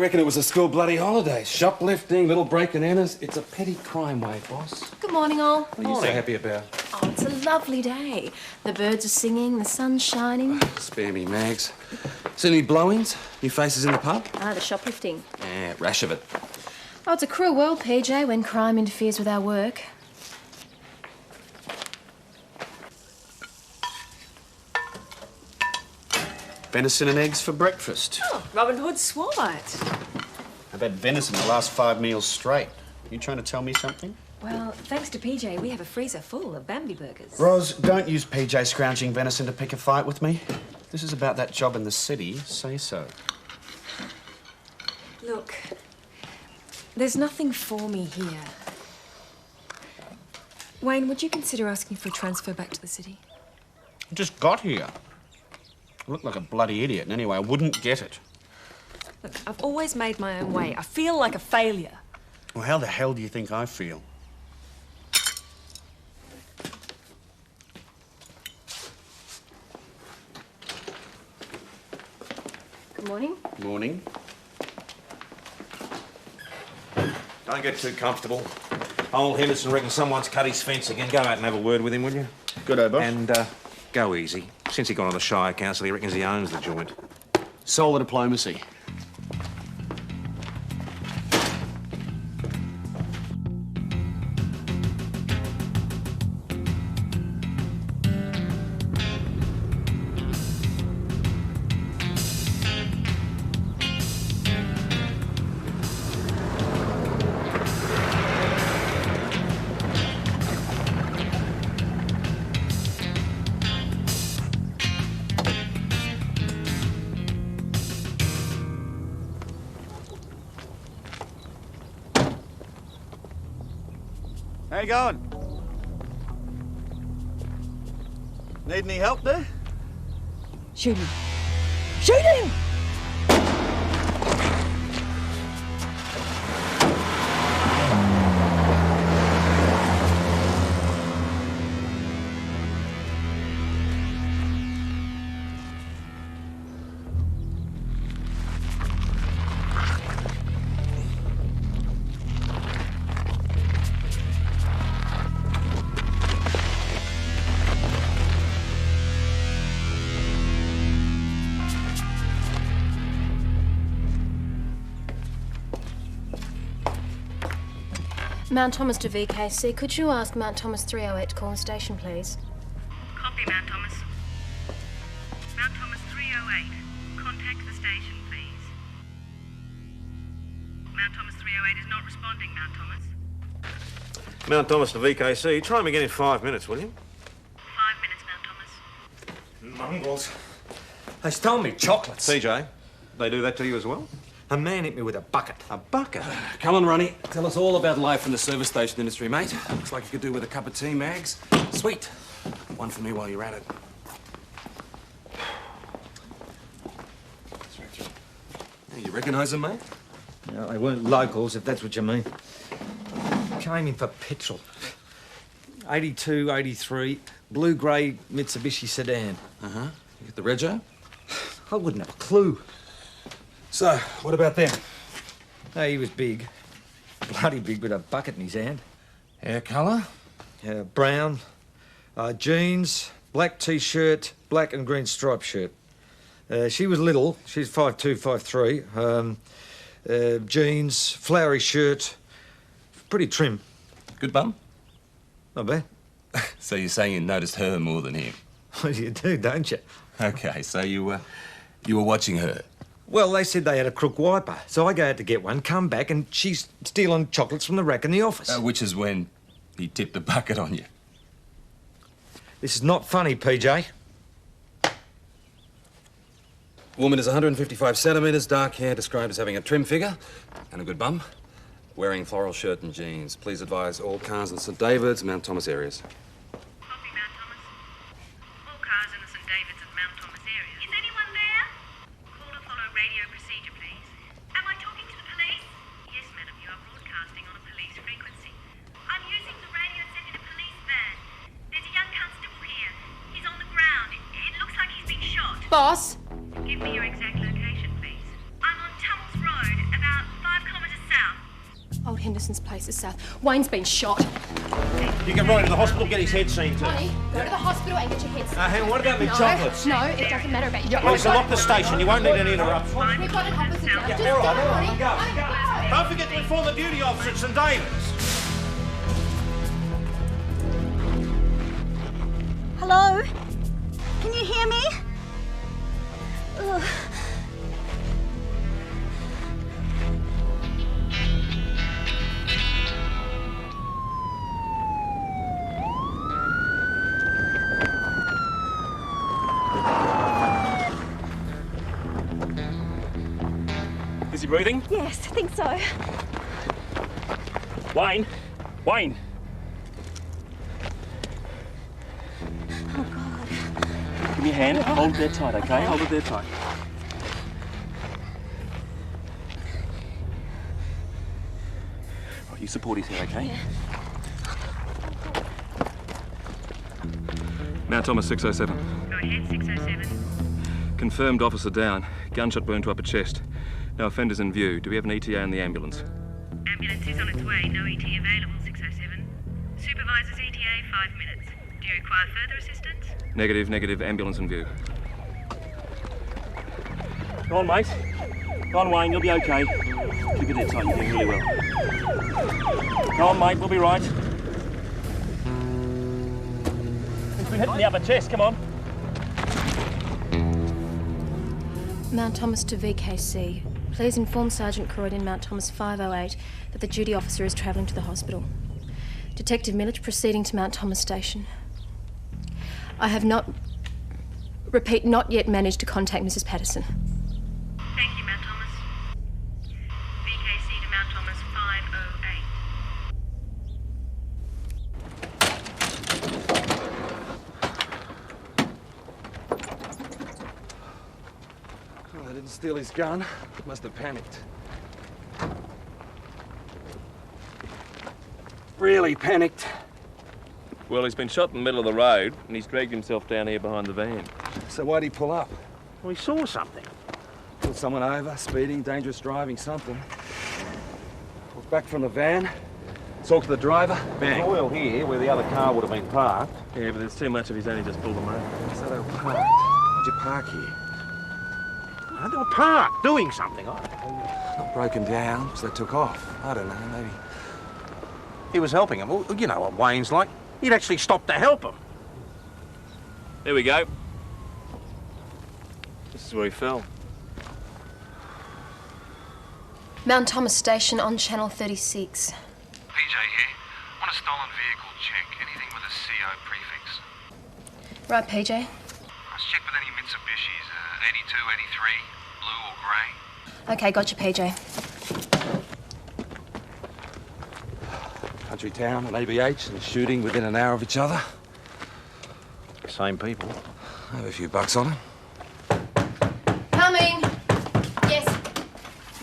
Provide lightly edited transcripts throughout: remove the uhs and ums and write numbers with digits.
reckon it was a school bloody holidays. Shoplifting, little break and enters. It's a petty crime, Wade, boss. Good morning, all. What are you so happy about? Oh, it's a lovely day. The birds are singing, the sun's shining. Spare me, Mags. Seen any blow-ins? New faces in the pub? Ah, the shoplifting. Yeah, rash of it. Oh, it's a cruel world, PJ, when crime interferes with our work. Venison and eggs for breakfast. Oh, Robin Hood swore it. I've had venison the last 5 meals straight. You trying to tell me something? Well, thanks to PJ, we have a freezer full of Bambi burgers. Ros, don't use PJ scrounging venison to pick a fight with me. This is about that job in the city. Say so. Look, there's nothing for me here. Wayne, would you consider asking for a transfer back to the city? I just got here. I look like a bloody idiot, and anyway, I wouldn't get it. Look, I've always made my own way. I feel like a failure. Well, how the hell do you think I feel? Good morning. Morning. Don't get too comfortable. Old Henderson reckons someone's cut his fence again. Go out and have a word with him, will you? Good, boss. And, go easy. Since he got on the Shire Council, he reckons he owns the joint. Solar diplomacy. How you going? Need any help there? Shoot him. Shoot him! Mount Thomas to VKC. Could you ask Mount Thomas 308 to call the station, please? Copy, Mount Thomas. Mount Thomas 308. Contact the station, please. Mount Thomas 308 is not responding, Mount Thomas. Mount Thomas to VKC. Try him again in 5 minutes, will you? 5 minutes, Mount Thomas. Mongrels. They stole me chocolates. CJ, they do that to you as well? A man hit me with a bucket. A bucket? Come on, Ronnie. Tell us all about life in the service station industry, mate. Looks like you could do with a cup of tea, Mags. Sweet. One for me while you're at it. Hey, you recognise them, mate? No, they weren't locals, if that's what you mean. Came in for petrol. 82, 83, blue-grey Mitsubishi sedan. Uh-huh. You get the rego? I wouldn't have a clue. So, what about them? No, he was big. Bloody big with a bucket in his hand. Hair colour? Brown. Jeans, black T-shirt, black and green striped shirt. She was little. She's 5'2", 5'3". Jeans, flowery shirt. Pretty trim. Good bum? Not bad. So you're saying you noticed her more than him? Well, you do, don't you? Okay, so you were watching her? Well, they said they had a crook wiper, so I go out to get one, come back, and she's stealing chocolates from the rack in the office. Which is when he tipped the bucket on you. This is not funny, PJ. Woman is 155 centimetres, dark hair, described as having a trim figure and a good bum. Wearing floral shirt and jeans. Please advise all cars in St David's, Mount Thomas areas. Copy, Mount Thomas. All cars in the St David's and Mount Thomas area. Is anyone there? Call to follow radio procedure, please. Am I talking to the police? Yes, madam, you are broadcasting on a police frequency. I'm using the radio set in a police van. There's a young constable here. He's on the ground. It looks like he's been shot. Boss? Give me your exact location, please. I'm on Tummels Road, Anderson's place is south. Wayne's been shot. You can ride to the hospital, get his head seen to. Ronnie, go to the hospital and get your head seen. Hang on, what about me No, chocolates? no, it doesn't matter about your Well, lock the station. You won't need any interruptions. We've got an opposite. Yeah, all right, I'm going. Don't forget to inform the duty officer at St David's. Hello? Can you hear me? Ugh. Is he breathing? Yes, I think so. Wayne? Wayne? Oh, God. Give me a hand. Hold it there tight, okay? Hold it there tight. Right, you support his head, okay? Yeah. Mount Thomas 607. Go ahead, 607. Confirmed officer down. Gunshot wound to upper chest. No offenders in view. Do we have an ETA in the ambulance? Ambulance is on its way. No ET available, 607. Supervisor's ETA, 5 minutes. Do you require further assistance? Negative, negative. Ambulance in view. Go on, mate. Go on, Wayne. You'll be okay. Keep it there tight. You're doing really well. Go on, mate. We'll be right. It's been hitting the upper chest. Come on. Mount Thomas to VKC. Please inform Sergeant Croydon, Mount Thomas 508, that the duty officer is travelling to the hospital. Detective Millich proceeding to Mount Thomas Station. I have not yet managed to contact Mrs. Patterson. Thank you, Mount Thomas. VKC to Mount Thomas 508. Oh, they didn't steal his gun. Must have panicked. Really panicked. Well, he's been shot in the middle of the road and he's dragged himself down here behind the van. So why'd he pull up? Well, he saw something. Pulled someone over, speeding, dangerous driving, something. Pulled back from the van, talked to the driver, bang. Oil here, where the other car would have been parked. Yeah, but there's too much of his only just pulled him over. So they were parked. Why'd you park here? They were parked, doing something. Not broken down, so they took off. I don't know, maybe. He was helping him. Well, you know what Wayne's like. He'd actually stopped to help him. There we go. This is where he fell. Mount Thomas Station on Channel 36. PJ here. Want a stolen vehicle check. Anything with a CO prefix. Right, PJ. Let's check with any Mitsubishis. 82, 83, blue or grey. Okay, gotcha, PJ. Country town, an ABH, and shooting within an hour of each other. Same people. I have a few bucks on it. Coming! Yes.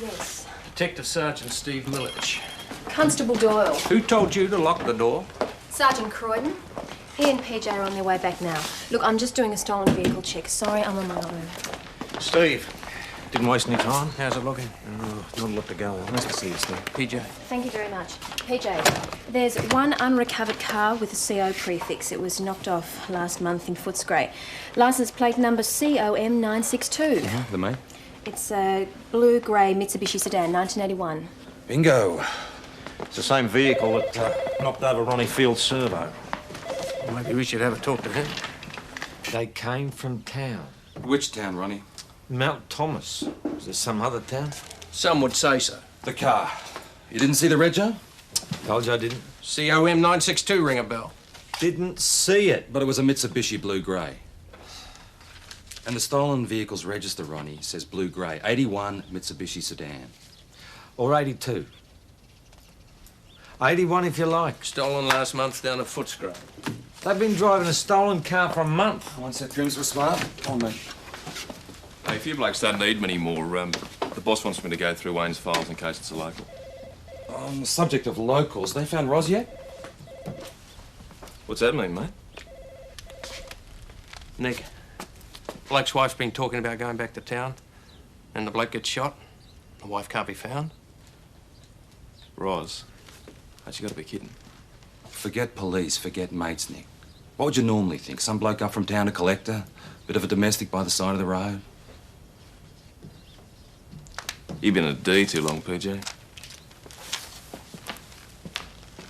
Yes. Detective Sergeant Steve Millich. Constable Doyle. Who told you to lock the door? Sergeant Croydon. He and PJ are on their way back now. Look, I'm just doing a stolen vehicle check. Sorry, I'm on my own. Steve, didn't waste any time. How's it looking? Oh, not a lot to go on. Nice to see you, Steve. PJ. Thank you very much. PJ, there's one unrecovered car with a CO prefix. It was knocked off last month in Footscray. Licence plate number COM962. The mate? It's a blue-grey Mitsubishi sedan, 1981. Bingo. It's the same vehicle that knocked over Ronnie Field's servo. Maybe we should have a talk to him. They came from town. Which town, Ronnie? Mount Thomas. Is there some other town? Some would say so. The car. You didn't see the rego? Told you I didn't. COM962 ring a bell. Didn't see it. But it was a Mitsubishi blue-grey. And the stolen vehicle's register, Ronnie, says blue-grey. 81 Mitsubishi sedan. Or 82. 81 if you like. Stolen last month down at Footscray. They've been driving a stolen car for a month. Once that trims were smart, on me. Hey, if you blokes don't need many more, the boss wants me to go through Wayne's files in case it's a local. On the subject of locals, they found Roz yet? What's that mean, mate? Nick, bloke's wife's been talking about going back to town, and the bloke gets shot. The wife can't be found. Roz. Mate, you gotta be kidding. Forget police, forget mates, Nick. What would you normally think? Some bloke up from town to collect her? Bit of a domestic by the side of the road? You've been a D too long, PJ.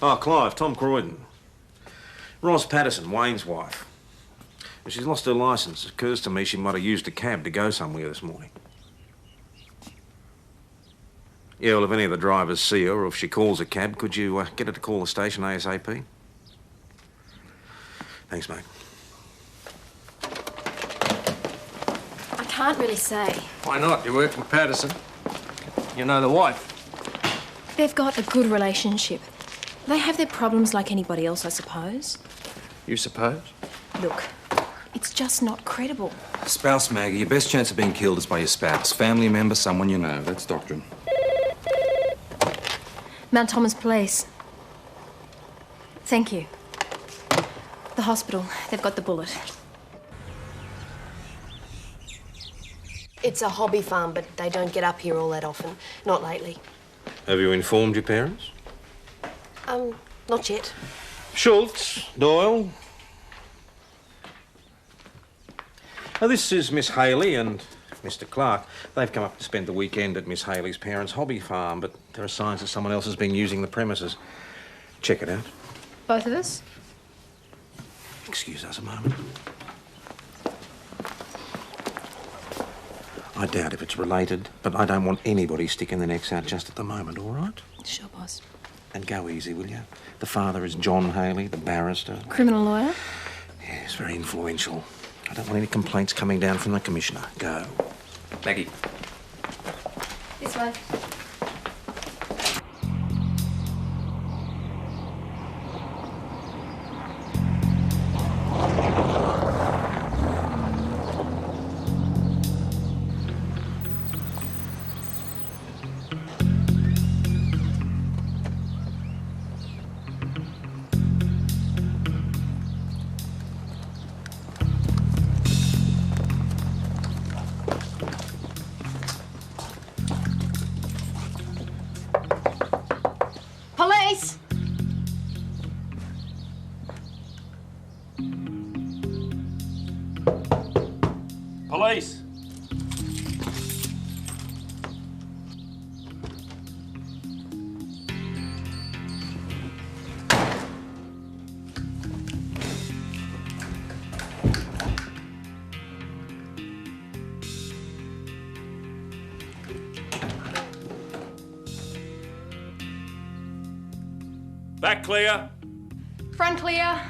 Oh, Clive, Tom Croydon. Ross Patterson, Wayne's wife. She's lost her licence. It occurs to me she might have used a cab to go somewhere this morning. Yeah, well, if any of the drivers see her or if she calls a cab, could you get her to call the station ASAP? Thanks, mate. I can't really say. Why not? You work with Patterson. You know the wife. They've got a good relationship. They have their problems like anybody else, I suppose. You suppose? Look, it's just not credible. Spouse, Maggie, your best chance of being killed is by your spouse. Family member, someone you know. That's doctrine. Mount Thomas Police. Thank you. The hospital. They've got the bullet. It's a hobby farm, but they don't get up here all that often. Not lately. Have you informed your parents? Not yet. Schultz, Doyle. Now, this is Miss Haley and Mr. Clark. They've come up to spend the weekend at Miss Haley's parents' hobby farm, but there are signs that someone else has been using the premises. Check it out. Both of us? Excuse us a moment. I doubt if it's related, but I don't want anybody sticking their necks out just at the moment, all right? Sure, boss. And go easy, will you? The father is John Haley, the barrister. Criminal lawyer? Yes, very influential. I don't want any complaints coming down from the commissioner. Go. Maggie. This way. Police! Police! Back clear. Front clear.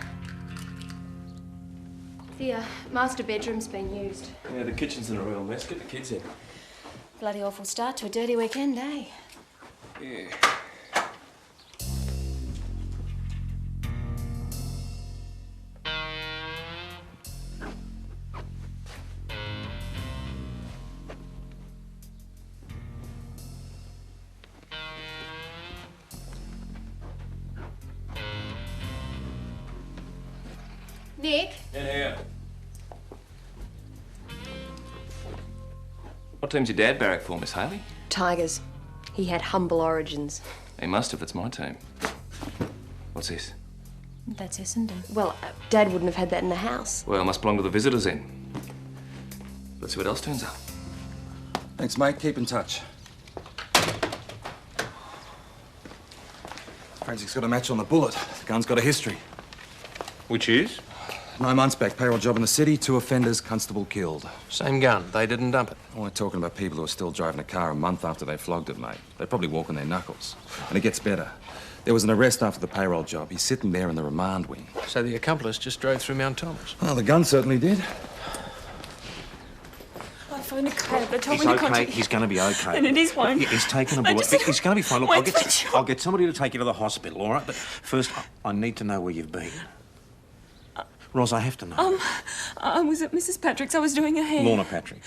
The master bedroom's been used. Yeah, the kitchen's in a real mess. Get the kids in. Bloody awful start to a dirty weekend, eh? Yeah. Nick? In here. What team's your dad barrack for, Miss Haley? Tigers. He had humble origins. He must have. It's my team. What's this? That's Essendon. Well, Dad wouldn't have had that in the house. Well, must belong to the visitors in. Let's see what else turns up. Thanks, mate. Keep in touch. Forensic's got a match on the bullet. The gun's got a history. Which is? 9 months back, payroll job in the city, 2 offenders, constable killed. Same gun. They didn't dump it. Oh, we're talking about people who are still driving a car a month after they flogged it, mate. They're probably walking their knuckles. And it gets better. There was an arrest after the payroll job. He's sitting there in the remand wing. So the accomplice just drove through Mount Thomas. Well, the gun certainly did. I phoned a cab. They told He's me to okay. contact... He's going to be okay. And it is one. He's taken a I bullet. just- He's going to be fine. Look, Wait for it. I'll get somebody to take you to the hospital, all right? But first, I need to know where you've been. Ros, I have to know. I was at Mrs. Patrick's. I was doing her hair. Lorna Patrick.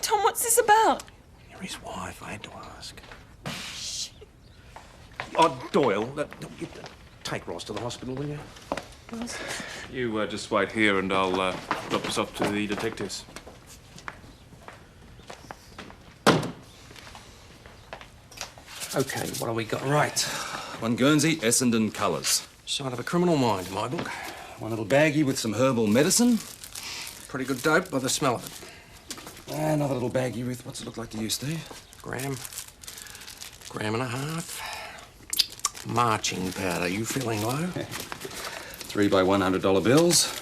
Tom, what's this about? You're his wife. I had to ask. Oh, Doyle, take Ross to the hospital, will you? Ross? You just wait here and I'll drop this off to the detectives. Okay, what have we got? Right. One Guernsey, Essendon colours. Sign of a criminal mind in my book. One little baggie with some herbal medicine. Pretty good dope by the smell of it. Another little baggie with, what's it look like to you, Steve? Gram and a half. Marching powder. You feeling low? 3 by $100 bills.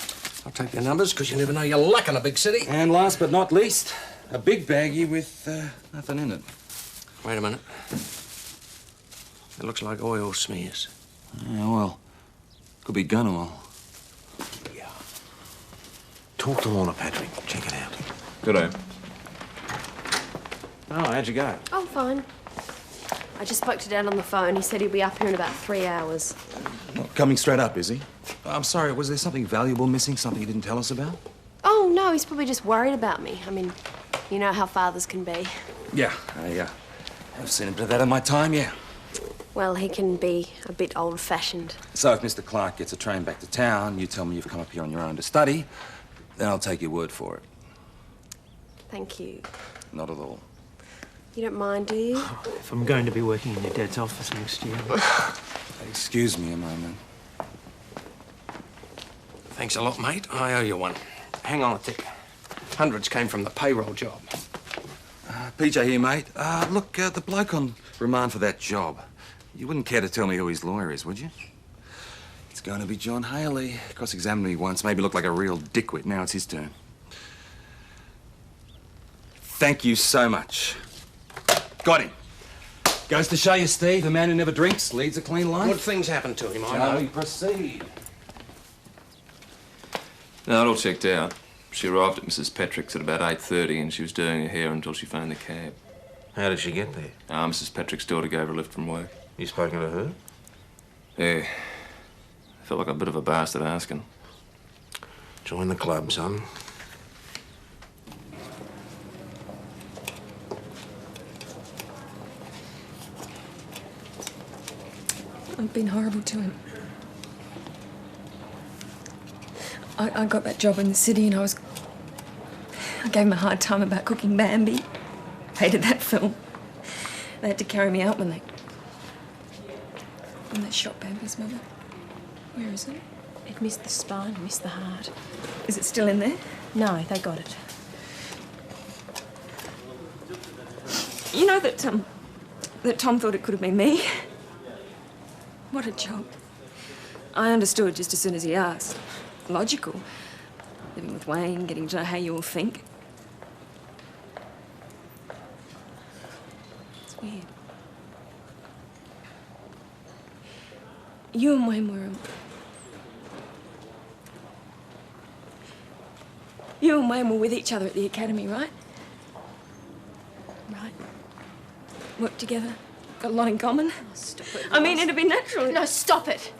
I'll take the numbers, because you never know your luck in a big city. And last but not least, a big baggie with nothing in it. Wait a minute. It looks like oil smears. Yeah, well, could be gun oil. Yeah. Talk to Lorna, Patrick. Check it out. Good day. Oh, how'd you go? Oh, fine. I just spoke to Dad on the phone. He said he'll be up here in about 3 hours. Well, coming straight up, is he? I'm sorry, was there something valuable missing? Something you didn't tell us about? Oh, no, he's probably just worried about me. I mean, you know how fathers can be. Yeah, I've seen a bit of that in my time, yeah. Well, he can be a bit old-fashioned. So if Mr. Clark gets a train back to town, you tell me you've come up here on your own to study, then I'll take your word for it. Thank you. Not at all. You don't mind, do you? If I'm going to be working in your dad's office next year. Excuse me a moment. Thanks a lot, mate. I owe you one. Hang on a tick. Hundreds came from the payroll job. PJ here, mate. Look, the bloke on remand for that job. You wouldn't care to tell me who his lawyer is, would you? It's going to be John Haley. Cross-examined me once, made me look like a real dickwit. Now it's his turn. Thank you so much. Got him. Goes to show you, Steve, a man who never drinks leads a clean life. Good things happen to him, I Shall know. we proceed? No, it all checked out. She arrived at Mrs. Patrick's at about 8:30 and she was doing her hair until she phoned the cab. How did she get there? Mrs. Patrick's daughter gave her a lift from work. You spoken to her? Yeah. Felt like a bit of a bastard asking. Join the club, son. I've been horrible to him. I got that job in the city and I gave him a hard time about cooking Bambi. Hated that film. They had to carry me out when they shot Bambi's mother. Where is it? It missed the spine, missed the heart. Is it still in there? No, they got it. You know that Tom thought it could have been me? What a job. I understood just as soon as he asked. Logical. Living with Wayne, getting to know how you all think. It's weird. You and Wayne were... You and Wayne were with each other at the academy, right? Right. Worked together. Got a lot in common. Oh, stop it. I mean, it'd be natural. No, stop it.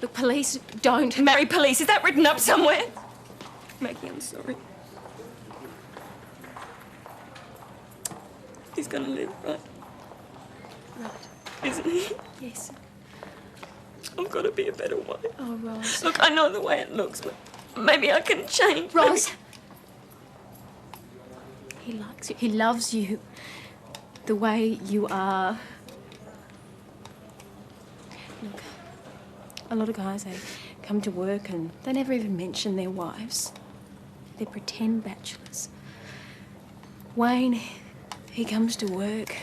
Look, police, don't. Marry police. Is that written up somewhere? Maggie, I'm sorry. He's gonna live, right? Right. Isn't he? Yes. I've got to be a better wife. Oh, Roz. Look, I know the way it looks, but maybe I can change. Roz. He likes you. He loves you. The way you are. Look, a lot of guys, they come to work and they never even mention their wives. They're pretend bachelors. Wayne, he comes to work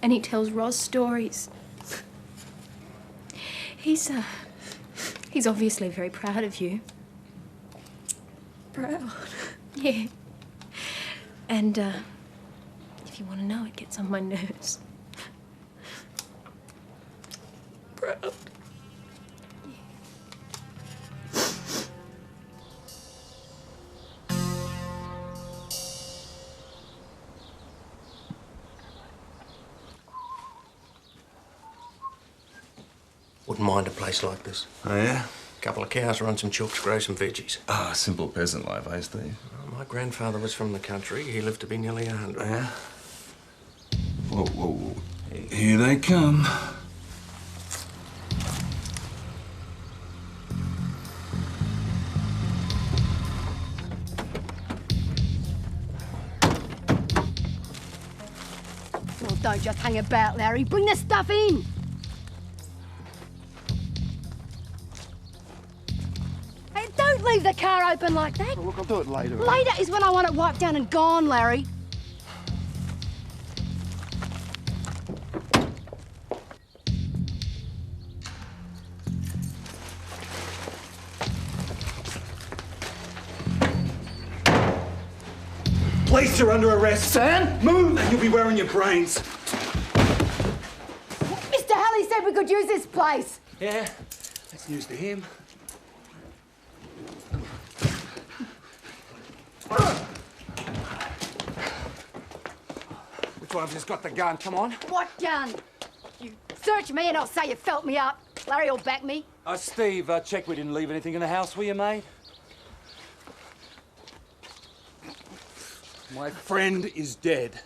and he tells Roz stories. He's obviously very proud of you. Proud? Yeah. And, if you want to know, it gets on my nerves. Proud. Wouldn't mind a place like this. Oh, yeah? Couple of cows, run some chooks, grow some veggies. Ah, simple peasant life, eh, Steve? My grandfather was from the country. He lived to be nearly 100. Yeah? Whoa, whoa, whoa. Here they come. Well, Don't just hang about, Larry. Bring the stuff in. Hey, don't leave the car open like that. Look, I'll do it later. Later is when I want it wiped down and gone, Larry. Police are under arrest. Sam, move! You'll be wearing your brains. Mr. Halley said we could use this place. Yeah, that's news to him. Which one of you's got the gun? Come on. What gun? You search me and I'll say you felt me up. Larry will back me. Steve, check we didn't leave anything in the house, will you, mate? My friend is dead.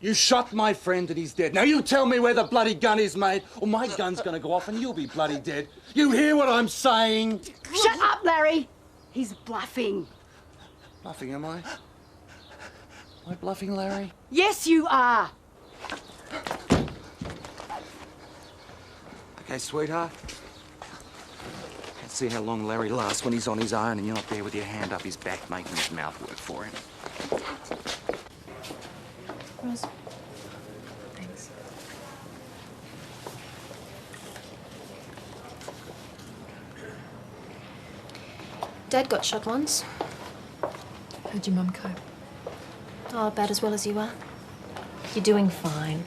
You shot my friend and he's dead. Now you tell me where the bloody gun is, mate, or my gun's gonna go off and you'll be bloody dead. You hear what I'm saying? Shut up, Larry. He's bluffing. Bluffing, am I? Am I bluffing, Larry? Yes, you are. Okay, sweetheart. Let's see how long Larry lasts when he's on his own and you're not there with your hand up his back making his mouth work for him. Roz. Thanks. Dad got shot once. How'd your mum cope? Oh, about as well as you are. You're doing fine.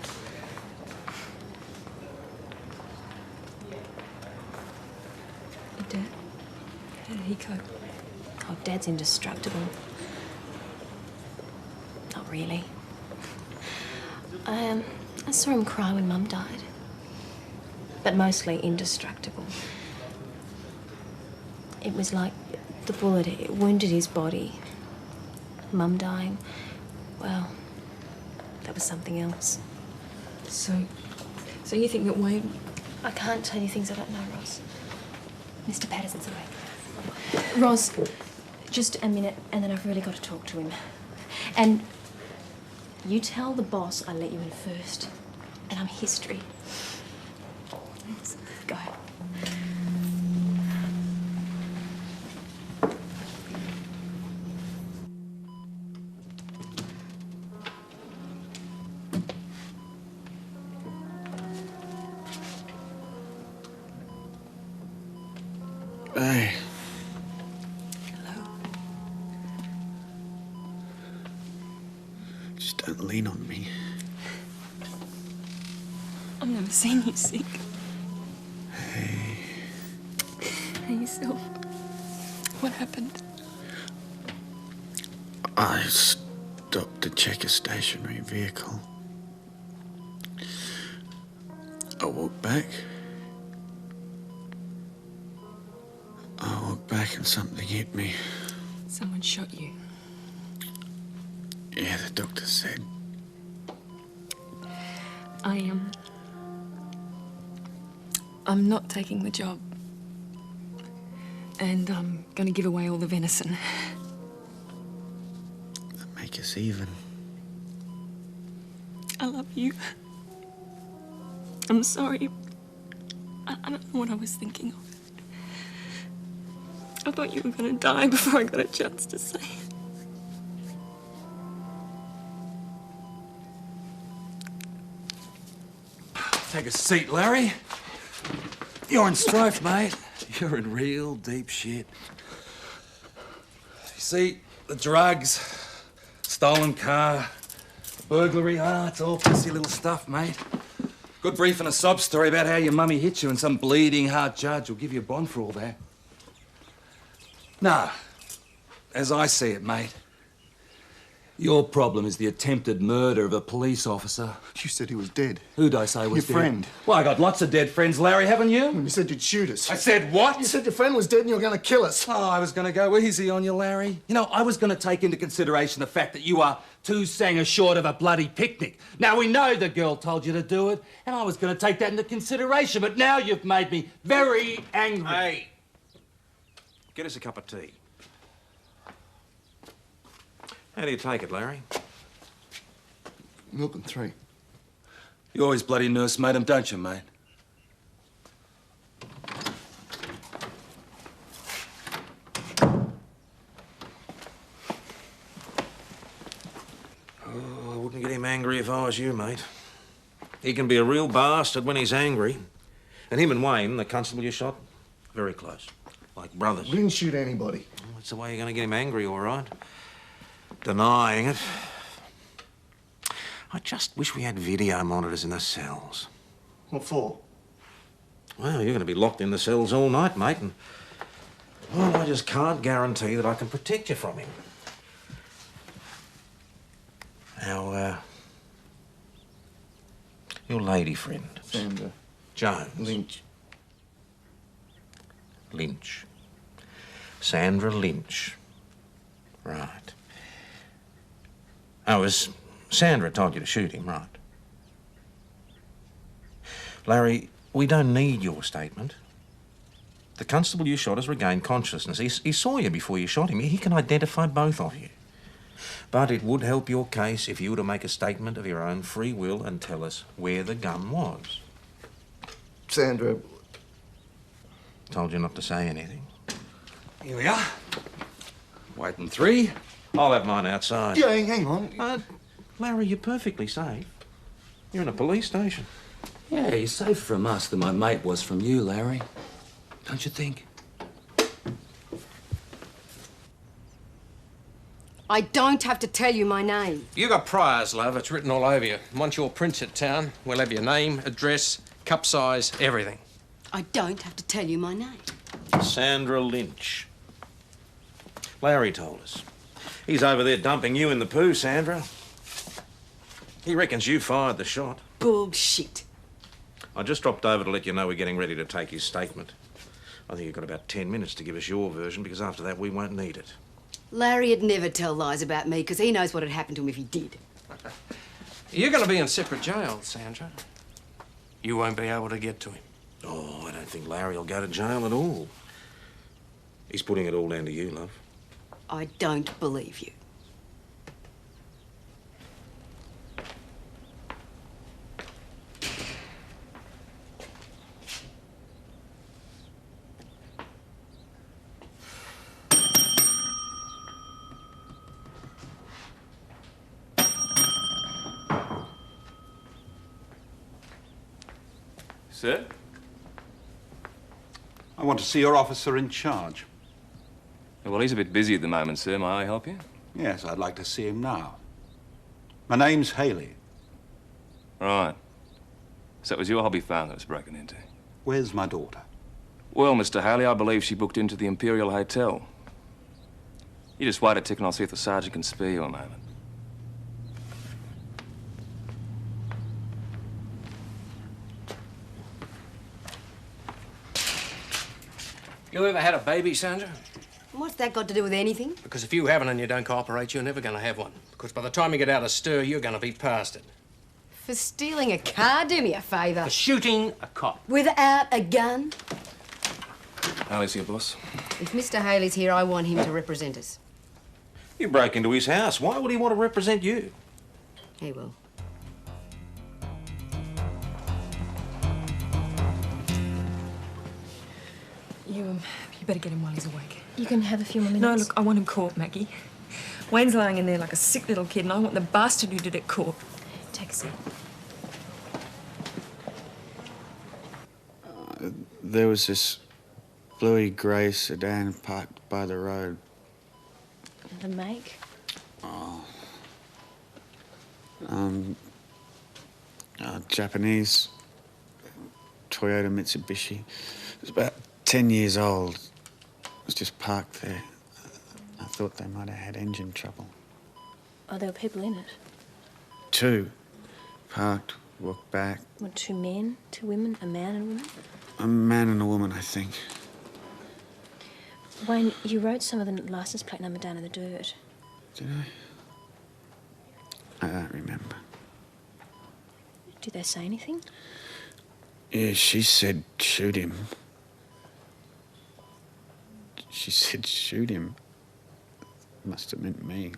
Your dad? How did he cope? Oh, Dad's indestructible. Not really. I saw him cry when Mum died. But mostly indestructible. It was like the bullet, it wounded his body. Mum dying, well, that was something else. So you think that Wayne... I can't tell you things I don't know, Roz. Mr. Patterson's away. Roz, just a minute, and then I've really got to talk to him. And you tell the boss I let you in first, and I'm history. Go. Hey. Hello. Just don't lean on me. I've never seen you sick. Hey. Hey, yourself. What happened? I stopped to check a stationary vehicle. I walked back. And something hit me. Someone shot you. Yeah, the doctor said. I'm not taking the job. And I'm gonna give away all the venison. That'll make us even. I love you. I'm sorry. I don't know what I was thinking of. I thought you were gonna die before I got a chance to say it. Take a seat, Larry. You're in strife, mate. You're in real deep shit. You see, the drugs, stolen car, burglary, it's all pissy little stuff, mate. Good brief and a sob story about how your mummy hit you and some bleeding heart judge will give you a bond for all that. No, as I see it, mate, your problem is the attempted murder of a police officer. You said he was dead. Who'd I say was Your dead? friend. Well, I got lots of dead friends, Larry, haven't you? You said you'd shoot us. I said what? You said your friend was dead and you were going to kill us. Oh, I was going to go easy on you, Larry. You know, I was going to take into consideration the fact that you are 2 sangers short of a bloody picnic. Now, we know the girl told you to do it, and I was going to take that into consideration, but now you've made me very angry. Hey, get us a cup of tea. How do you take it, Larry? Milk and 3. You always bloody nursemaid him, don't you, mate? Oh, I wouldn't get him angry if I was you, mate. He can be a real bastard when he's angry. And him and Wayne, the constable you shot, very close. Like brothers. We didn't shoot anybody. Well, that's the way you're going to get him angry, all right. Denying it. I just wish we had video monitors in the cells. What for? Well, you're going to be locked in the cells all night, mate, and... well, I just can't guarantee that I can protect you from him. Now, your lady friend. Sandra. Jones. Lynch. Lynch. Sandra Lynch. Right. Oh, as Sandra told you to shoot him, right? Larry, we don't need your statement. The constable you shot has regained consciousness. He saw you before you shot him. He can identify both of you. But it would help your case if you were to make a statement of your own free will and tell us where the gun was. Sandra. Told you not to say anything. Here we are. Waiting 3. I'll have mine outside. Yeah, hang on. Larry, you're perfectly safe. You're in a police station. Yeah, you're safer from us than my mate was from you, Larry. Don't you think? I don't have to tell you my name. You got priors, love. It's written all over you. Once your print's at town, we'll have your name, address, cup size, everything. I don't have to tell you my name. Sandra Lynch. Larry told us. He's over there dumping you in the poo, Sandra. He reckons you fired the shot. Bullshit. I just dropped over to let you know we're getting ready to take his statement. I think you've got about 10 minutes to give us your version, because after that we won't need it. Larry'd never tell lies about me, because he knows what'd happen to him if he did. You're going to be in separate jails, Sandra. You won't be able to get to him. Oh, I don't think Larry will go to jail at all. He's putting it all down to you, love. I don't believe you. Sir? I want to see your officer in charge. Well, he's a bit busy at the moment, sir. May I help you? Yes, I'd like to see him now. My name's Haley. Right. So it was your hobby farm that was broken into? Where's my daughter? Well, Mr. Haley, I believe she booked into the Imperial Hotel. You just wait a tick and I'll see if the sergeant can spare you a moment. You ever had a baby, Sandra? What's that got to do with anything? Because if you haven't and you don't cooperate, you're never going to have one. Because by the time you get out of stir, you're going to be past it. For stealing a car, do me a favour. For shooting a cop. Without a gun? Haley's here, boss. If Mr. Haley's here, I want him to represent us. You broke into his house. Why would he want to represent you? He will. You better get him while he's awake. You can have a few more minutes. No, look, I want him caught, Maggie. Wayne's lying in there like a sick little kid, and I want the bastard who did it caught. Take a seat. There was this bluey grey sedan parked by the road. The make? Japanese Toyota Mitsubishi. It was about 10 years old. It was just parked there. I thought they might have had engine trouble. Oh, there were people in it. 2 parked, walked back. What, 2 men, 2 women, a man and a woman? A man and a woman, I think. Wayne, you wrote some of the license plate number down in the dirt. Did I? I don't remember. Did they say anything? Yeah, she said shoot him. She said shoot him. Must have meant me.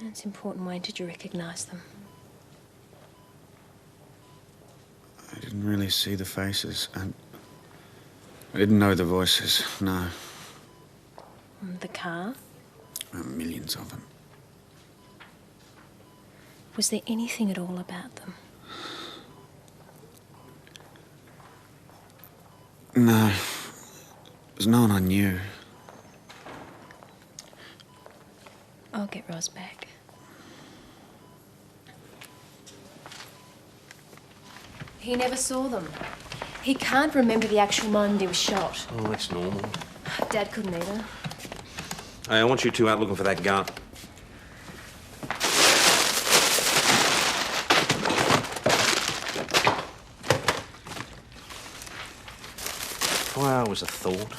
That's important, Wayne. Did you recognise them? didn't really see the faces, and I didn't know the voices, no. The car? Millions of them. Was there anything at all about them? No. There's no one I knew. I'll get Roz back. He never saw them. He can't remember the actual moment he was shot. Oh, that's normal. Dad couldn't either. Hey, I want you two out looking for that gun. Well, it was a thought.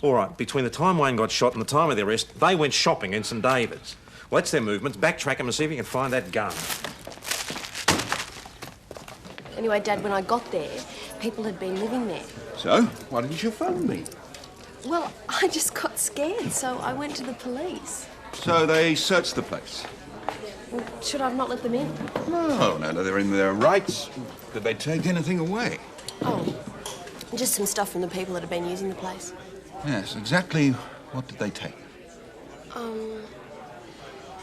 All right, between the time Wayne got shot and the time of the arrest, they went shopping in St David's. Well, that's their movements. Backtrack them and see if you can find that gun. Anyway, Dad, when I got there, people had been living there. So, why didn't you phone me? Well, I just got scared, so I went to the police. So they searched the place? Well, should I have not let them in? No, they're in their rights. Did they take anything away? Oh, just some stuff from the people that had been using the place. Yes, exactly what did they take?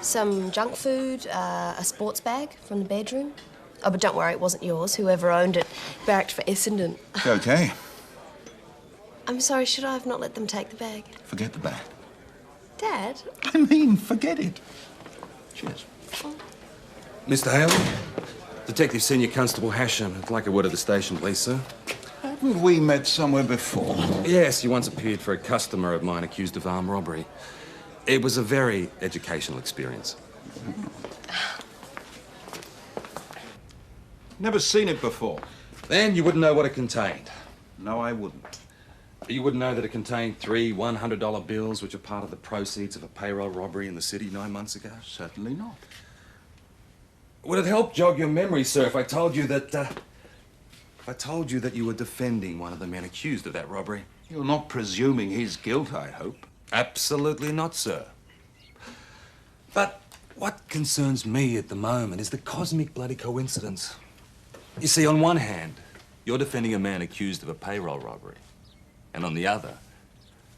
Some junk food, a sports bag from the bedroom. Oh, but don't worry, it wasn't yours. Whoever owned it barracked for Essendon. Okay. I'm sorry, should I have not let them take the bag? Forget the bag. Dad? I mean, forget it. Cheers. Mr. Haley? Detective Senior Constable Hasham. I'd like a word at the station, please, sir. Haven't we met somewhere before? Yes, you once appeared for a customer of mine accused of armed robbery. It was a very educational experience. Never seen it before. Then you wouldn't know what it contained. No, I wouldn't. You wouldn't know that it contained 3 $100 bills, which are part of the proceeds of a payroll robbery in the city 9 months ago? Certainly not. Would it help jog your memory, sir, if I told you that you were defending one of the men accused of that robbery? You're not presuming his guilt, I hope. Absolutely not, sir. But what concerns me at the moment is the cosmic bloody coincidence. You see, on one hand, you're defending a man accused of a payroll robbery. And on the other,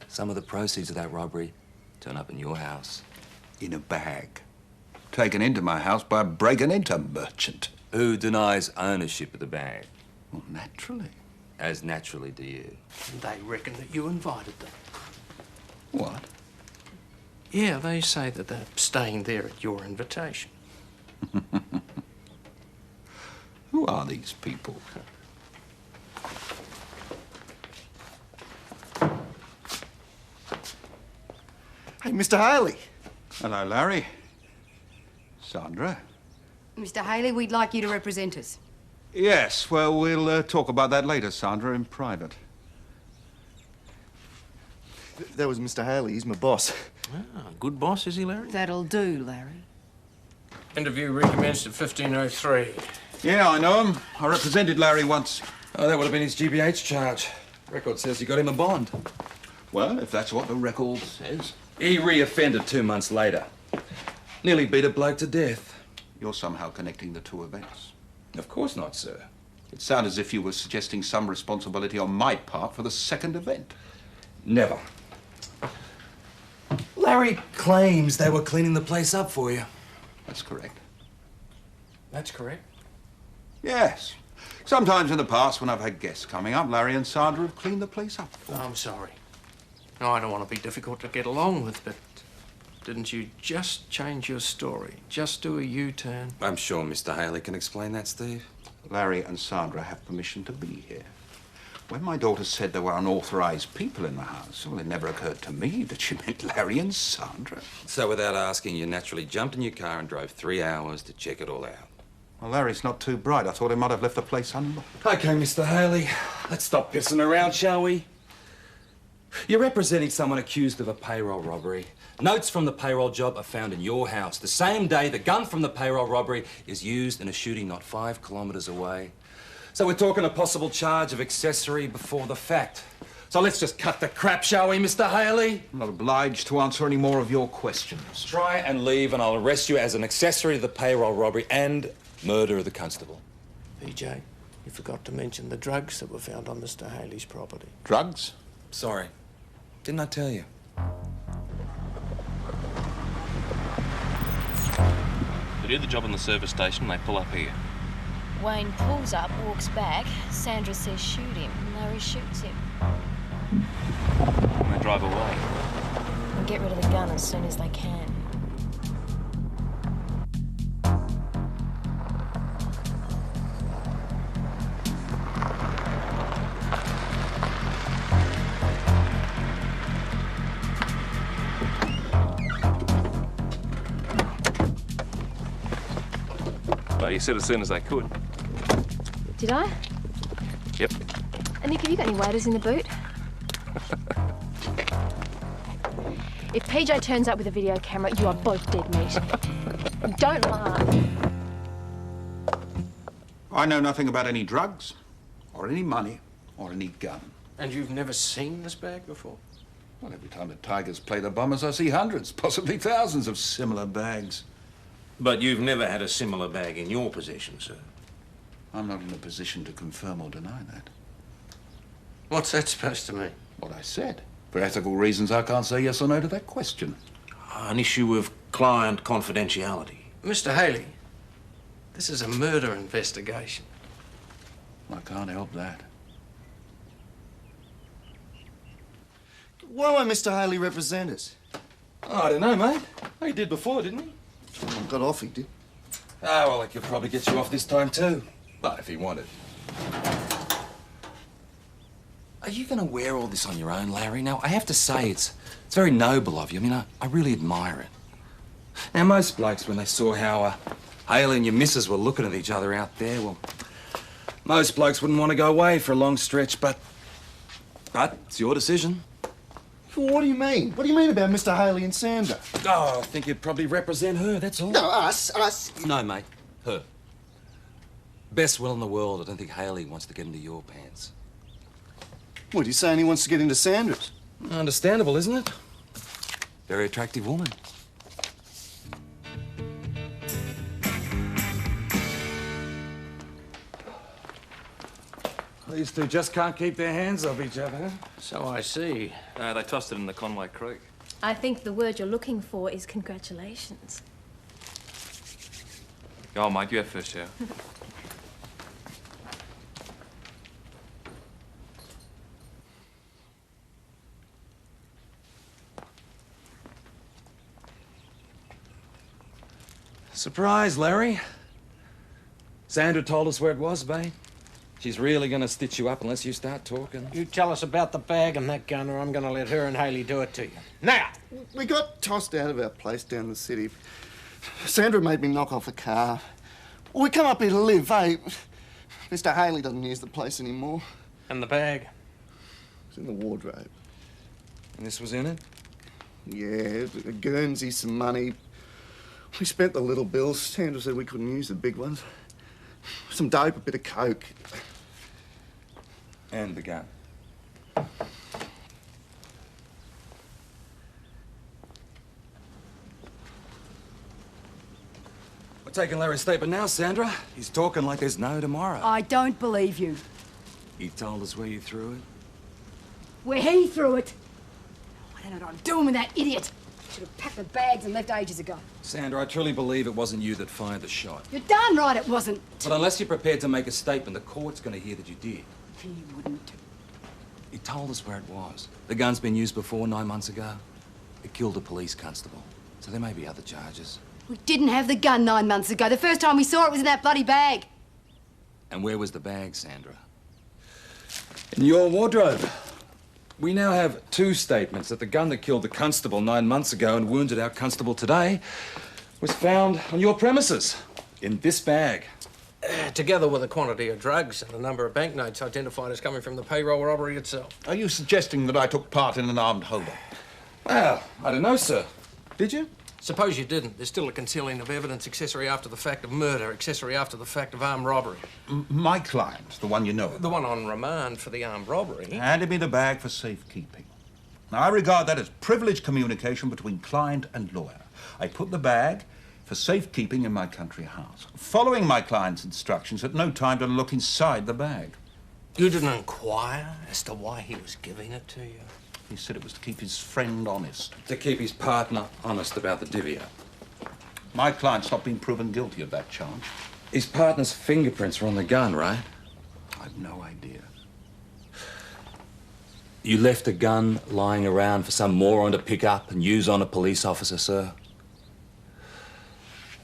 some of the proceeds of that robbery turn up in your house. In a bag. Taken into my house by a break-and-enter merchant. Who denies ownership of the bag? Well, naturally. As naturally do you. They reckon that you invited them. What? Yeah, they say that they're staying there at your invitation. Who are these people? Hey, Mr. Haley. Hello, Larry. Sandra? Mr. Haley, we'd like you to represent us. Yes, well, we'll talk about that later, Sandra, in private. That was Mr. Haley. He's my boss. Ah, good boss, is he, Larry? That'll do, Larry. Interview recommenced at 15:03. Yeah, I know him. I represented Larry once. Oh, that would have been his GBH charge. Record says you got him a bond. Well, if that's what the record says. He re-offended 2 months later. Nearly beat a bloke to death. You're somehow connecting the two events. Of course not, sir. It sounded as if you were suggesting some responsibility on my part for the second event. Never. Larry claims they were cleaning the place up for you. That's correct. That's correct. Yes. Sometimes in the past, when I've had guests coming up, Larry and Sandra have cleaned the place up for me. I'm sorry. No, I don't want to be difficult to get along with, but didn't you just change your story? Just do a U-turn? I'm sure Mr. Haley can explain that, Steve. Larry and Sandra have permission to be here. When my daughter said there were unauthorized people in the house, well, it never occurred to me that she meant Larry and Sandra. So without asking, you naturally jumped in your car and drove 3 hours to check it all out. Well, Larry's not too bright. I thought he might have left the place unlocked. Okay, Mr. Haley. Let's stop pissing around, shall we? You're representing someone accused of a payroll robbery. Notes from the payroll job are found in your house. The same day the gun from the payroll robbery is used in a shooting not 5 kilometres away. So we're talking a possible charge of accessory before the fact. So let's just cut the crap, shall we, Mr. Haley? I'm not obliged to answer any more of your questions. Try and leave and I'll arrest you as an accessory to the payroll robbery and Murder of the constable. PJ, you forgot to mention the drugs that were found on Mr. Haley's property. Drugs? Sorry. Didn't I tell you? They do the job on the service station and they pull up here. Wayne pulls up, walks back. Sandra says shoot him. Larry shoots him. And they drive away. And get rid of the gun as soon as they can. Well, you said as soon as they could. Did I? Yep. And Nick, have you got any waiters in the boot? If PJ turns up with a video camera, you are both dead meat. And don't laugh. I know nothing about any drugs, or any money, or any gun. And you've never seen this bag before? Well, every time the Tigers play the Bombers, I see hundreds, possibly thousands of similar bags. But you've never had a similar bag in your possession, sir. I'm not in a position to confirm or deny that. What's that supposed to mean? What I said. For ethical reasons, I can't say yes or no to that question. An issue of client confidentiality. Mr. Haley, this is a murder investigation. I can't help that. Why won't Mr. Haley represent us? Oh, I don't know, mate. He did before, didn't he? Got off, he did. Ah, well, he could probably get you off this time too. But if he wanted. Are you going to wear all this on your own, Larry? Now, I have to say, it's very noble of you. I mean, I really admire it. Now, most blokes, when they saw how Haley and your missus were looking at each other out there, well, most blokes wouldn't want to go away for a long stretch, but it's your decision. What do you mean? What do you mean about Mr. Haley and Sandra? Oh, I think you'd probably represent her, that's all. No, us. No, mate, her. Best will in the world. I don't think Haley wants to get into your pants. What, he's saying he wants to get into Sandra's? Understandable, isn't it? Very attractive woman. These two just can't keep their hands off each other. So I see. They tossed it in the Conway Creek. I think the word you're looking for is congratulations. Go on, mate, you have first, yeah. Surprise, Larry. Sandra told us where it was, babe. She's really going to stitch you up unless you start talking. You tell us about the bag and that gun, or I'm going to let her and Haley do it to you. Now! We got tossed out of our place down the city. Sandra made me knock off a car. We come up here to live, eh? Mr. Haley doesn't use the place anymore. And the bag? It's in the wardrobe. And this was in it? Yeah, a Guernsey, some money. We spent the little bills. Sandra said we couldn't use the big ones. Some dope, a bit of coke. And the gun. We're taking Larry's statement now, Sandra. He's talking like there's no tomorrow. I don't believe you. He told us where you threw it. Where he threw it. I don't know what I'm doing with that idiot. Should have packed the bags and left ages ago. Sandra, I truly believe it wasn't you that fired the shot. You're darn right it wasn't. But unless you're prepared to make a statement, the court's going to hear that you did. He wouldn't. He told us where it was. The gun's been used before 9 months ago. It killed a police constable. So there may be other charges. We didn't have the gun 9 months ago. The first time we saw it was in that bloody bag. And where was the bag, Sandra? In your wardrobe. We now have two statements that the gun that killed the constable 9 months ago and wounded our constable today was found on your premises, in this bag. Together with a quantity of drugs and a number of banknotes identified as coming from the payroll robbery itself. Are you suggesting that I took part in an armed hold-up? Well, I don't know, sir. Did you? Suppose you didn't. There's still a concealing of evidence, accessory after the fact of murder, accessory after the fact of armed robbery. My client, the one you know. The one on remand for the armed robbery. Handed me the bag for safekeeping. Now, I regard that as privileged communication between client and lawyer. I put the bag for safekeeping in my country house, following my client's instructions at no time to look inside the bag. You didn't inquire as to why he was giving it to you? He said it was to keep his friend honest. To keep his partner honest about the divvy-up. My client's not been proven guilty of that charge. His partner's fingerprints were on the gun, right? I've no idea. You left a gun lying around for some moron to pick up and use on a police officer, sir?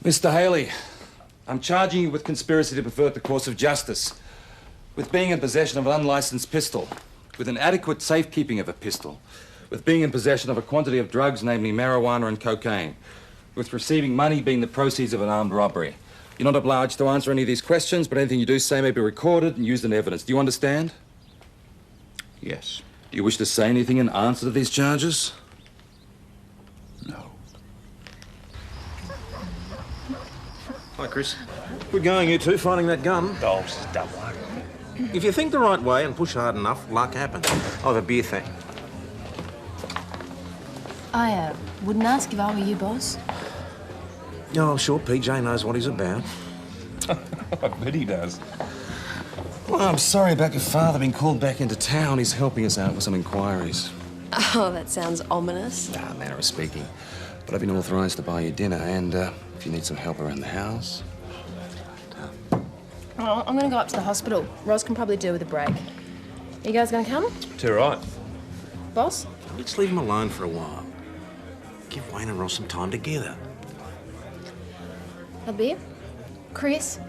Mr. Haley, I'm charging you with conspiracy to pervert the course of justice, with being in possession of an unlicensed pistol, with inadequate safekeeping of a pistol, with being in possession of a quantity of drugs, namely marijuana and cocaine, with receiving money being the proceeds of an armed robbery. You're not obliged to answer any of these questions, but anything you do say may be recorded and used in evidence. Do you understand? Yes. Do you wish to say anything in answer to these charges? No. Hi, Chris. Good going, you two, finding that gun. Oh, this is dumb luck. If you think the right way and push hard enough, luck happens. I'll have a beer, thank. I wouldn't ask if I were you, boss. Oh, I'm sure PJ knows what he's about. I bet he does. Well, I'm sorry about your father being called back into town. He's helping us out with some inquiries. Oh, that sounds ominous. Nah, manner of speaking. But I've been authorised to buy you dinner, and if you need some help around the house... Oh, I'm going to go up to the hospital. Ros can probably do with a break. You guys going to come? Too right. Boss? Let's leave him alone for a while. Give Wayne and Ross some time together. A beer? Chris?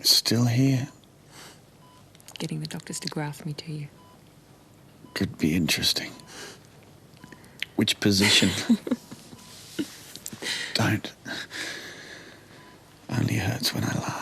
Still here. Getting the doctors to graft me to you. Could be interesting. Which position? Don't. Only hurts when I laugh.